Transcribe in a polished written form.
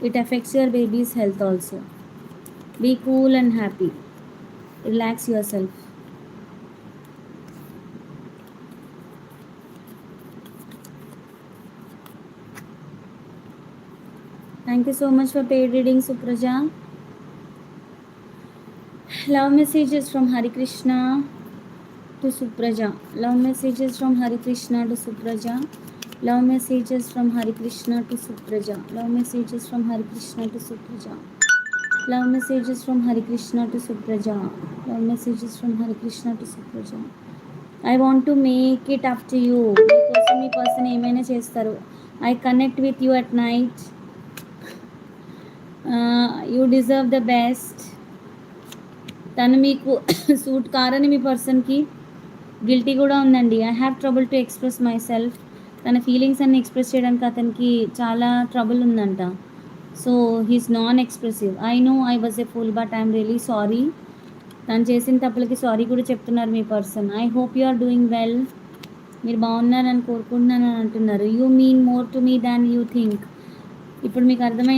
It affects your baby's health also. Be cool and happy. Relax yourself. Thank you so much for paid reading, Supraja. Love messages from Hari Krishna to Supraja. Love messages from Hari Krishna to Supraja. Love messages from Hari Krishna to Supraja. Love messages from Hari Krishna to Supraja. Love messages from Hari Krishna to Supraja. Love messages from Hari Krishna to Supraja. I want to make it up to you. మీకోసం మీ person ఏమైనా చేస్తారు. I connect with you at night. You deserve the best. తను మీకు suit కారని మీ పర్సన్కి guilty కూడా ఉందండి. I have trouble to express myself. తన feelings అన్ని ఎక్స్ప్రెస్ చేయడానికి అతనికి చాలా ట్రబుల్ ఉందంట. So he's non expressive. I know I was a fool but I'm really sorry. తను చేసిన తప్పులకి సారీ కూడా చెప్తున్నారు మీ person. I hope you are doing well. మీరు బాగున్నారని కోరుకుంటున్నాను అని అంటున్నారు. You mean more to me than you think. ఇప్పుడు మీకు అర్థమైంది.